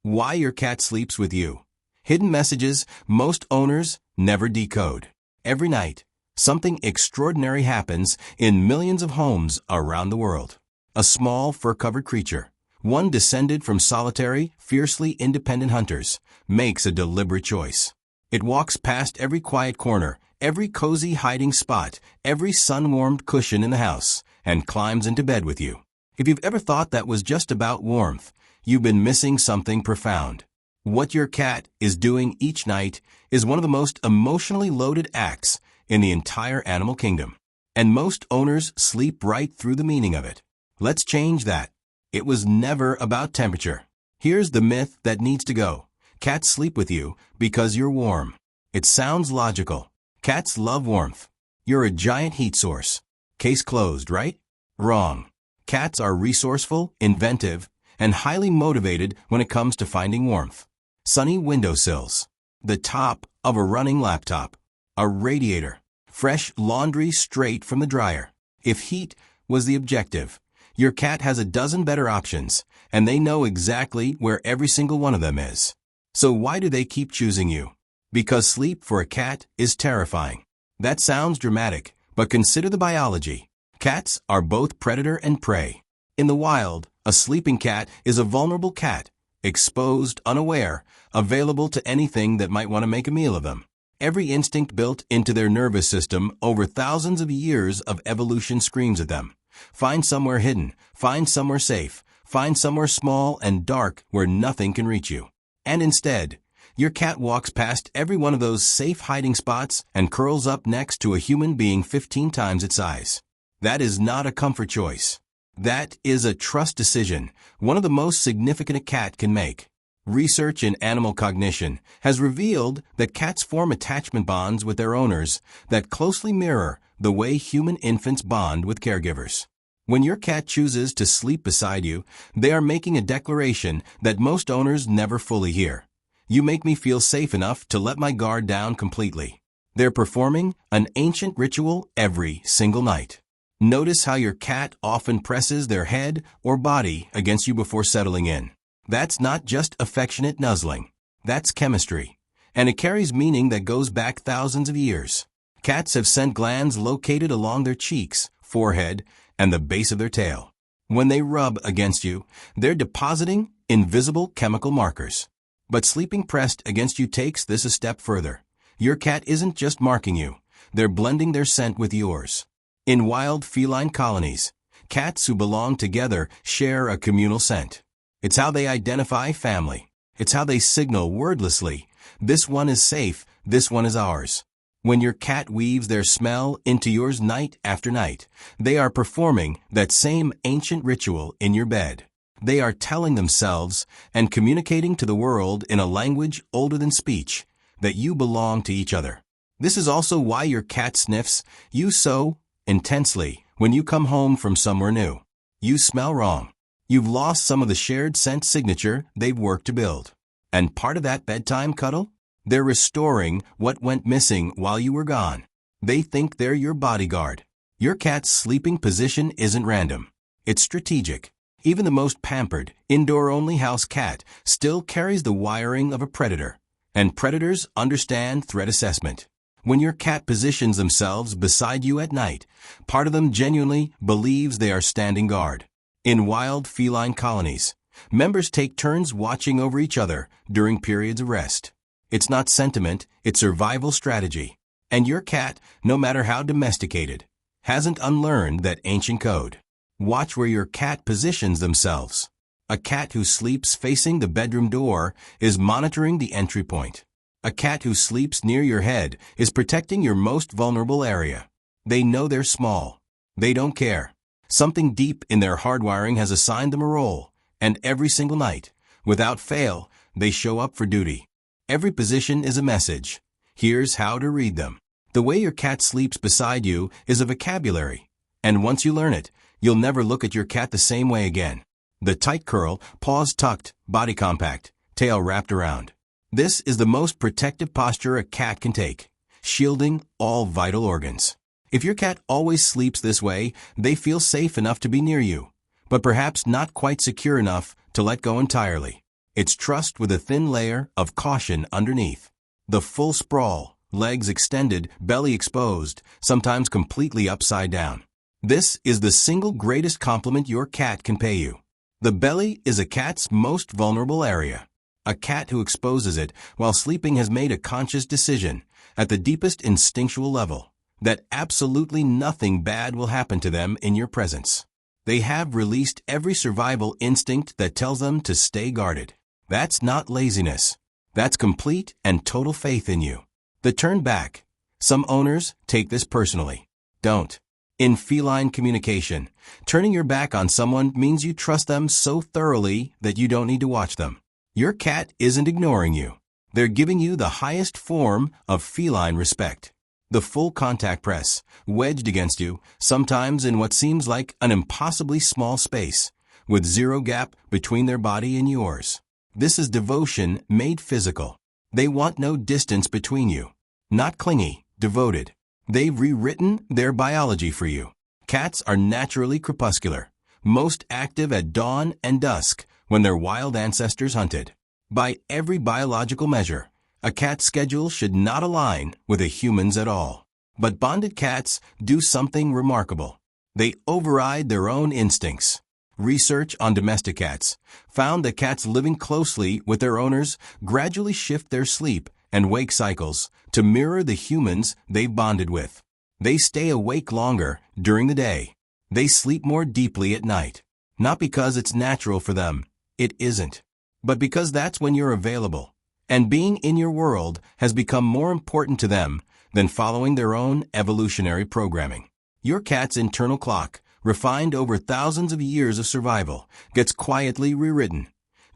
Why your cat sleeps with you. Hidden messages most owners never decode. Every night, something extraordinary happens in millions of homes around the world. A small fur-covered creature, one descended from solitary, fiercely independent hunters, makes a deliberate choice. It walks past every quiet corner, every cozy hiding spot, every sun-warmed cushion in the house, and climbs into bed with you. If you've ever thought that was just about warmth, you've been missing something profound. What your cat is doing each night is one of the most emotionally loaded acts in the entire animal kingdom. And most owners sleep right through the meaning of it. Let's change that. It was never about temperature. Here's the myth that needs to go. Cats sleep with you because you're warm. It sounds logical. Cats love warmth. You're a giant heat source. Case closed, right? Wrong. Cats are resourceful, inventive, and highly motivated when it comes to finding warmth. Sunny windowsills, the top of a running laptop, a radiator, fresh laundry straight from the dryer. If heat was the objective, your cat has a dozen better options, and they know exactly where every single one of them is. So why do they keep choosing you? Because sleep for a cat is terrifying. That sounds dramatic, but consider the biology. Cats are both predator and prey. In the wild, a sleeping cat is a vulnerable cat, exposed, unaware, available to anything that might want to make a meal of them. Every instinct built into their nervous system over thousands of years of evolution screams at them. Find somewhere hidden, find somewhere safe, find somewhere small and dark where nothing can reach you. And instead, your cat walks past every one of those safe hiding spots and curls up next to a human being 15 times its size. That is not a comfort choice. That is a trust decision, one of the most significant a cat can make. Research in animal cognition has revealed that cats form attachment bonds with their owners that closely mirror the way human infants bond with caregivers. When your cat chooses to sleep beside you, they are making a declaration that most owners never fully hear. You make me feel safe enough to let my guard down completely. They're performing an ancient ritual every single night. Notice how your cat often presses their head or body against you before settling in. That's not just affectionate nuzzling. That's chemistry. And it carries meaning that goes back thousands of years. Cats have scent glands located along their cheeks, forehead, and the base of their tail. When they rub against you, they're depositing invisible chemical markers. But sleeping pressed against you takes this a step further. Your cat isn't just marking you. They're blending their scent with yours. In wild feline colonies, cats who belong together share a communal scent. It's how they identify family. It's how they signal wordlessly, this one is safe, this one is ours. When your cat weaves their smell into yours night after night, they are performing that same ancient ritual in your bed. They are telling themselves and communicating to the world in a language older than speech that you belong to each other. This is also why your cat sniffs you so intensely when you come home from somewhere new. You smell wrong. You've lost some of the shared scent signature they've worked to build. And part of that bedtime cuddle? They're restoring what went missing while you were gone. They think they're your bodyguard. Your cat's sleeping position isn't random. It's strategic. Even the most pampered, indoor-only house cat still carries the wiring of a predator. And predators understand threat assessment. When your cat positions themselves beside you at night, part of them genuinely believes they are standing guard. In wild feline colonies, members take turns watching over each other during periods of rest. It's not sentiment, it's survival strategy. And your cat, no matter how domesticated, hasn't unlearned that ancient code. Watch where your cat positions themselves. A cat who sleeps facing the bedroom door is monitoring the entry point. A cat who sleeps near your head is protecting your most vulnerable area. They know they're small. They don't care. Something deep in their hardwiring has assigned them a role, and every single night, without fail, they show up for duty. Every position is a message. Here's how to read them. The way your cat sleeps beside you is a vocabulary, and once you learn it, you'll never look at your cat the same way again. The tight curl, paws tucked, body compact, tail wrapped around. This is the most protective posture a cat can take, shielding all vital organs. If your cat always sleeps this way, they feel safe enough to be near you, but perhaps not quite secure enough to let go entirely. It's trust with a thin layer of caution underneath. The full sprawl, legs extended, belly exposed, sometimes completely upside down. This is the single greatest compliment your cat can pay you. The belly is a cat's most vulnerable area. A cat who exposes it while sleeping has made a conscious decision, at the deepest instinctual level, that absolutely nothing bad will happen to them in your presence. They have released every survival instinct that tells them to stay guarded. That's not laziness. That's complete and total faith in you. The turn back. Some owners take this personally. Don't. In feline communication, turning your back on someone means you trust them so thoroughly that you don't need to watch them. Your cat isn't ignoring you. They're giving you the highest form of feline respect. The full contact press, wedged against you, sometimes in what seems like an impossibly small space, with zero gap between their body and yours. This is devotion made physical. They want no distance between you. Not clingy, devoted. They've rewritten their biology for you. Cats are naturally crepuscular, most active at dawn and dusk when their wild ancestors hunted. By every biological measure, a cat's schedule should not align with a human's at all. But bonded cats do something remarkable. They override their own instincts. Research on domestic cats found that cats living closely with their owners gradually shift their sleep and wake cycles to mirror the humans they've bonded with. They stay awake longer during the day. They sleep more deeply at night. Not because it's natural for them. It isn't. But because that's when you're available. And being in your world has become more important to them than following their own evolutionary programming. Your cat's internal clock, refined over thousands of years of survival, gets quietly rewritten,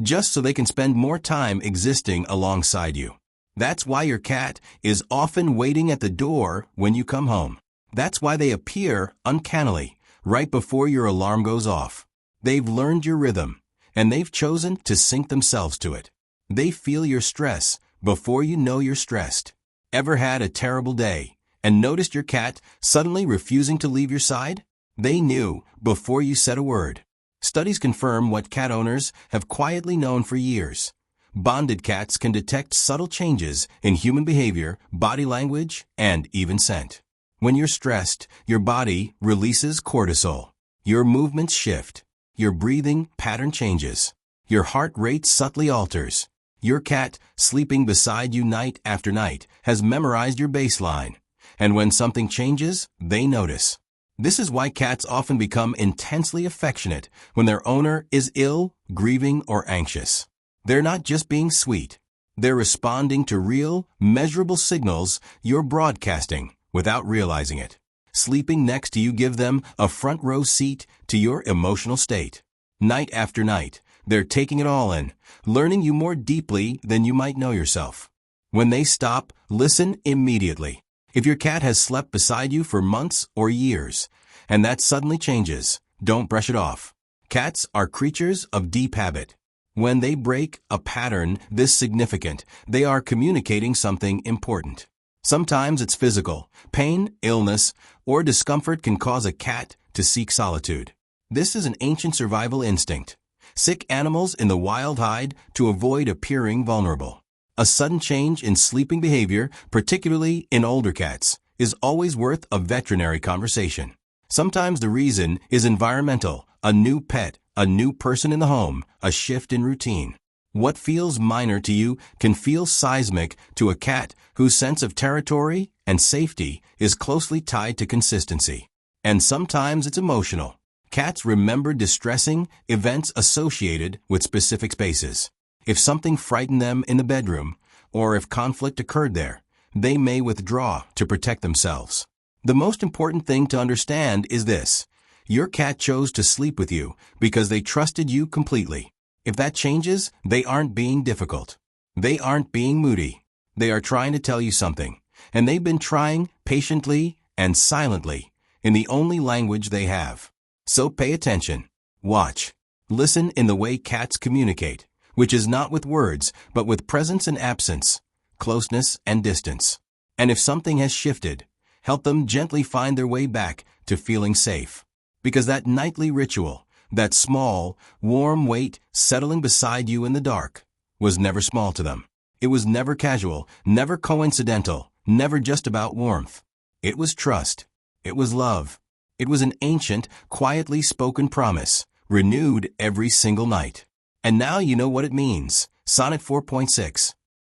just so they can spend more time existing alongside you. That's why your cat is often waiting at the door when you come home. That's why they appear uncannily right before your alarm goes off. They've learned your rhythm, and they've chosen to sync themselves to it. They feel your stress before you know you're stressed. Ever had a terrible day and noticed your cat suddenly refusing to leave your side? They knew before you said a word. Studies confirm what cat owners have quietly known for years. Bonded cats can detect subtle changes in human behavior, body language, and even scent. When you're stressed, your body releases cortisol. Your movements shift. Your breathing pattern changes. Your heart rate subtly alters. Your cat, sleeping beside you night after night, has memorized your baseline. And when something changes, they notice. This is why cats often become intensely affectionate when their owner is ill, grieving, or anxious. They're not just being sweet. They're responding to real, measurable signals you're broadcasting without realizing it. Sleeping next to you gives them a front row seat to your emotional state. Night after night, they're taking it all in, learning you more deeply than you might know yourself. When they stop, listen immediately. If your cat has slept beside you for months or years, and that suddenly changes, don't brush it off. Cats are creatures of deep habit. When they break a pattern this significant, they are communicating something important. Sometimes it's physical. Pain, illness, or discomfort can cause a cat to seek solitude. This is an ancient survival instinct. Sick animals in the wild hide to avoid appearing vulnerable. A sudden change in sleeping behavior, particularly in older cats, is always worth a veterinary conversation. Sometimes the reason is environmental, a new pet, a new person in the home, a shift in routine. What feels minor to you can feel seismic to a cat whose sense of territory and safety is closely tied to consistency. And sometimes it's emotional. Cats remember distressing events associated with specific spaces. If something frightened them in the bedroom, or if conflict occurred there, they may withdraw to protect themselves. The most important thing to understand is this. Your cat chose to sleep with you because they trusted you completely. If that changes, they aren't being difficult. They aren't being moody. They are trying to tell you something, and they've been trying patiently and silently in the only language they have. So pay attention. Watch. Listen in the way cats communicate, which is not with words, but with presence and absence, closeness and distance. And if something has shifted, help them gently find their way back to feeling safe. Because that nightly ritual, that small, warm weight settling beside you in the dark, was never small to them. It was never casual, never coincidental, never just about warmth. It was trust. It was love. It was an ancient, quietly spoken promise, renewed every single night. And now you know what it means. Sonnet 4.6.